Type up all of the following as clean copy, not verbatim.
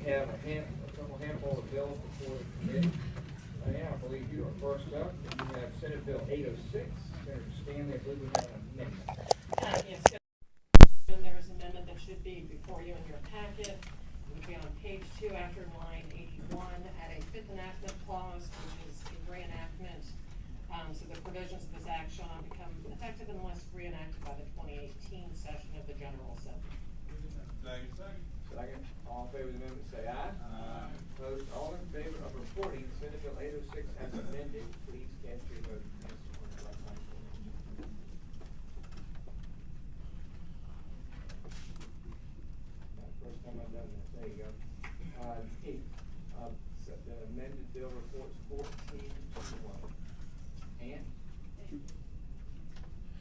have a handful of bills before the committee. Diane, I believe you are first up. You have Senate Bill 806. Senator Stanley, I believe we have an amendment. Yes, and there is an amendment that should be before you in your packet. It would be on page 2 after line 81, add a fifth enactment clause, which is a reenactment. So the provisions of this act shall not become effective unless reenacted by the 2018 session of the General Assembly. Second. All in favor of the amendment, say aye. Aye. Opposed? All in favor of reporting Senate Bill 806 as amended, please cast your vote. Yes, on the right side. First time I've done this. There you go. E. So the amended bill reports 1421. And?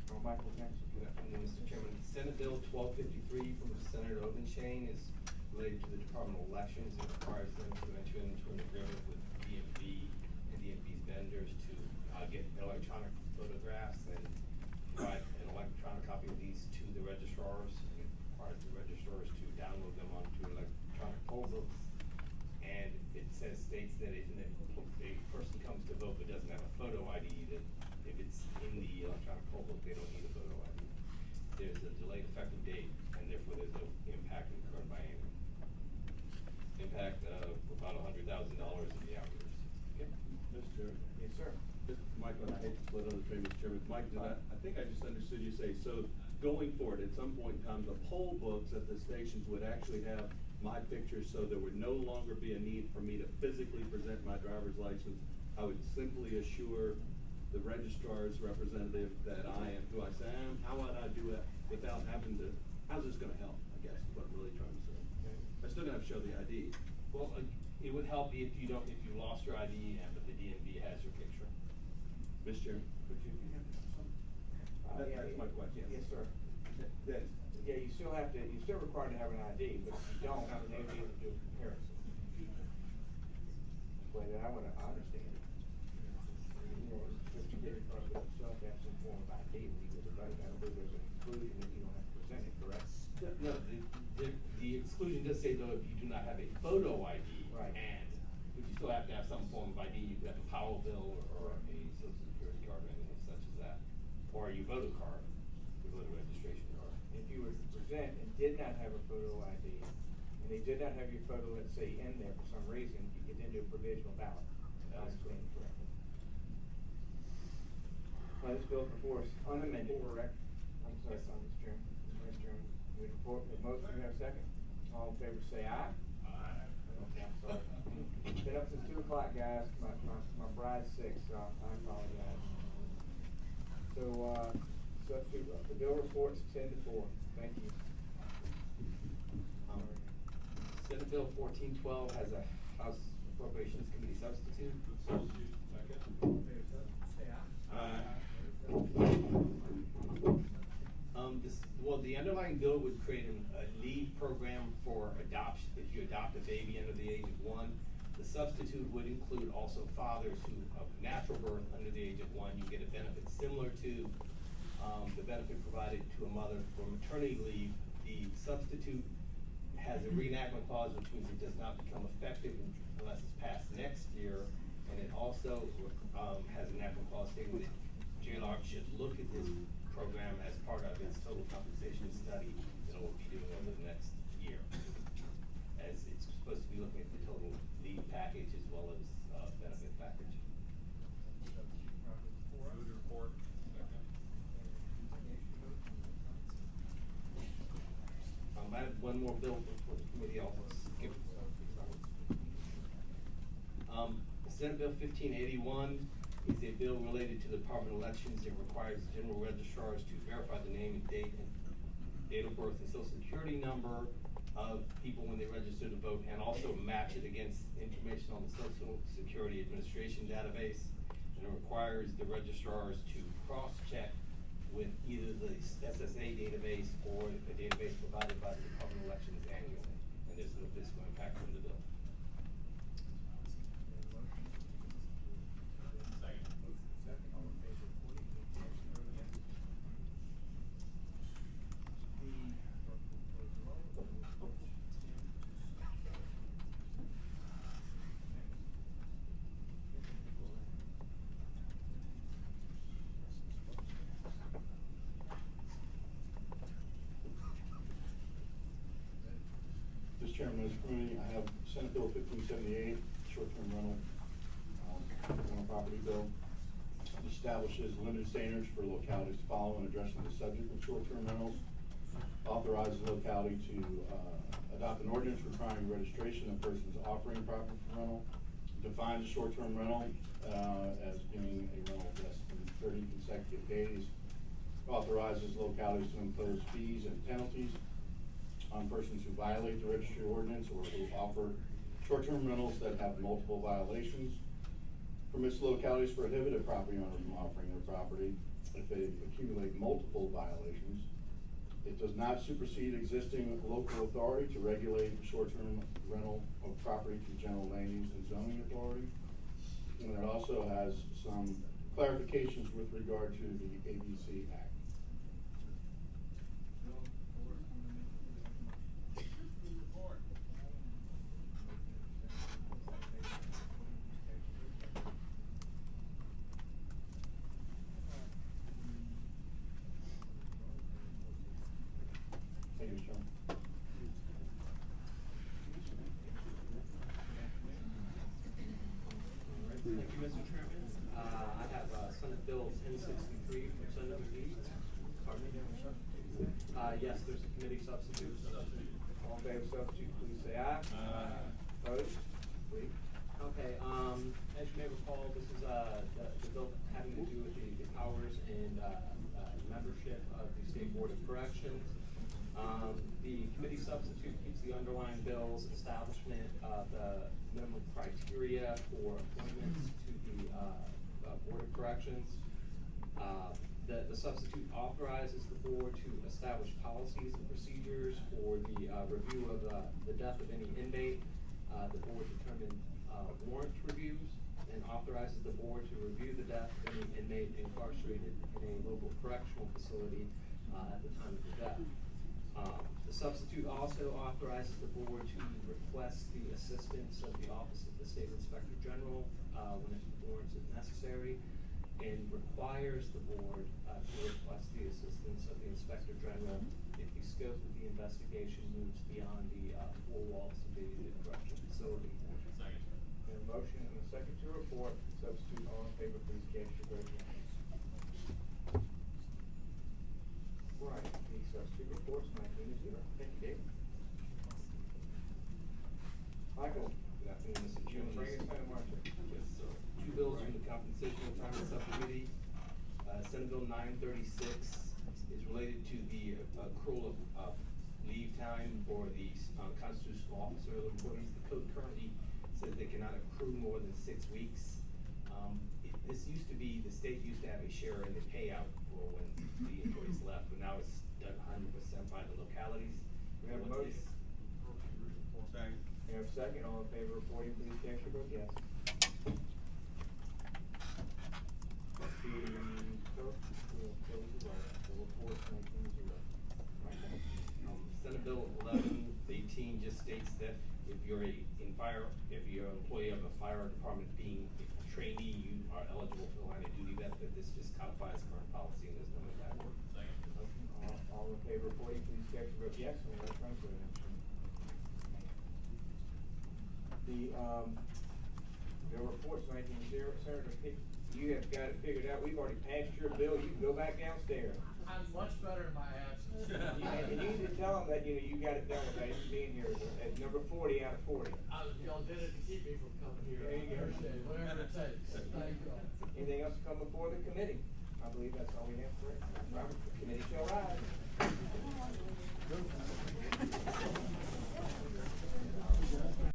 Oh, Michael, next. Good afternoon, Mr. Chairman. Senate Bill 1253 from Senator Ovenchain is related to the Department of Elections. It requires them to enter into an agreement with DMV and DMV's vendors to get electronic photographs and provide an electronic copy of these to the registrars. And it requires the registrars to download them onto electronic poll books. And it states that if a person comes to vote but doesn't have a photo ID, that if it's in the electronic poll book, they don't need a photo ID. There's a delayed effective date, and therefore there's no impact incurred by anyone. Impact of about $100,000 in the out years. Okay. Mr. Yes, sir. Michael, and I hate to split on the train, Mr. Chairman. Mike, I think I just understood you say, so going forward, at some point in time, the poll books at the stations would actually have my picture, so there would no longer be a need for me to physically present my driver's license. I would simply assure the registrar's representative that I am who I say I am. How would I do it without having to, how's this gonna help, I guess, is what I'm really trying to say. Okay. I still gonna have to show the ID. Well, it would help if you lost your ID and but the DMV has your picture. Mr. Chairman, could you have some? That's my question. Yes, sir. That, Yeah, you're still required to have an ID, but if you don't, then they'll be able to do a comparison. Well, then I understand it. You know, but you did, you still have to have some form of ID when you go to vote. I don't believe there's an exclusion that you don't have to present it, correct? No, the exclusion does say though if you do not have a photo ID, Right. but you still have to have some form of ID. You could have a power bill or a social security card or anything such as that, or your voter card, your voter registration card. If you were to present and did not have a photo ID, and they did not have your photo, let's say, in there for some reason, you could then do a provisional ballot. That is correct. This bill before us unamended, correct? I'm sorry, Mr. Chairman. Mr. Chairman, we report the motion, we have a second. All in favor say aye. Aye. Okay, I'm sorry. Been up since 2 o'clock, guys. My bride's sick, so I apologize. So, the bill reports 10-4. Thank you. Senate Bill 1412 has a House Appropriations Committee substitute. The underlying bill would create a leave program for adoption. If you adopt a baby under the age of 1, the substitute would include also fathers who, of natural birth under the age of 1, you get a benefit similar to the benefit provided to a mother for maternity leave. The substitute has a reenactment clause, which means it does not become effective unless it's passed next year, and it also has an enactment clause stating that JLR should look at this program as part of its total compensation study that it will be doing over the next year, as it's supposed to be looking at the total leave package as well as benefit package. Move the report. I have one more bill for the committee. I'll skip. Senate Bill 1581 is a bill related to the Department of Elections. It requires general registrars to verify the name and date of birth and social security number of people when they register to vote, and also match it against information on the Social Security Administration database. And it requires the registrars to cross-check with either the SSA database or a database provided by the Department of Elections annually. And there's no fiscal impact from the bill. Chairman, as a committee, I have Senate Bill 1578, short-term rental property bill. It establishes limited standards for localities to follow in addressing the subject of short-term rentals. Authorizes the locality to adopt an ordinance requiring registration of persons offering property for rental. Defines a short-term rental as being a rental less than 30 consecutive days. Authorizes localities to impose fees and penalties on persons who violate the registry ordinance or who offer short-term rentals that have multiple violations. Permits localities to prohibit a property owner from offering their property if they accumulate multiple violations. It does not supersede existing local authority to regulate short-term rental of property through general land use and zoning authority. And it also has some clarifications with regard to the ABC Act. Thank you, Sean. Thank you, Mr. Chairman. I have Senate Bill 1063 from Senator Lee. Yes, there's a committee substitute. All in favor of substitute, please say aye. Aye. Opposed? Please. Okay, as you may recall, this is the bill having to do with the powers and membership of the State Board of Corrections. The committee substitute keeps the underlying bills, establishment of the minimum criteria for appointments to the Board of Corrections. The substitute authorizes the board to establish policies and procedures for the review of the death of any inmate. The board determines warrant reviews and authorizes the board to review the death of any inmate incarcerated in a local correctional facility at the time of the death. The substitute also authorizes the board to request the assistance of the Office of the State Inspector General when it warrants it necessary, and requires the board to request the assistance of the Inspector General if the scope of the investigation moves beyond the four walls of the correctional facility. Second. We have a motion and a second to report. Substitute, all in favor, please cast your vote. Right, the substitute reports 19-0. Thank you, David. Michael. Good afternoon, Mr. Chairman. Bring us home, Marcia. Yes, sir. Two bills from the Compensation and Retirement Subcommittee. Senate Bill 936 is related to the accrual of leave time for the constitutional officer employees. The code currently says they cannot accrue more than 6 weeks. This used to be, the state used to have a share in the payout for when the employees left, but now it's done 100% by the localities. We have a motion. Second. We have a second. All in favor of reporting, please cast your vote. Yes. The report 19-0. Senate Bill 1118 just states that if you're an employee of a fire department being a trainee, you are eligible for line of duty benefit. This just codifies current policy and there's no impact. All in favor of reporting, please cast your vote. Yes. On the right front, the report's 19-0. Senator Pitt, you have got it figured out. We've already passed your bill. You can go back downstairs. I'm much better in my absence. And you need to tell them that, you got it done without you being here at number 40 out of 40. Y'all did it to keep me from coming here. There you go. I appreciate it. Whatever it takes. Thank you all. Anything else to come before the committee? I believe that's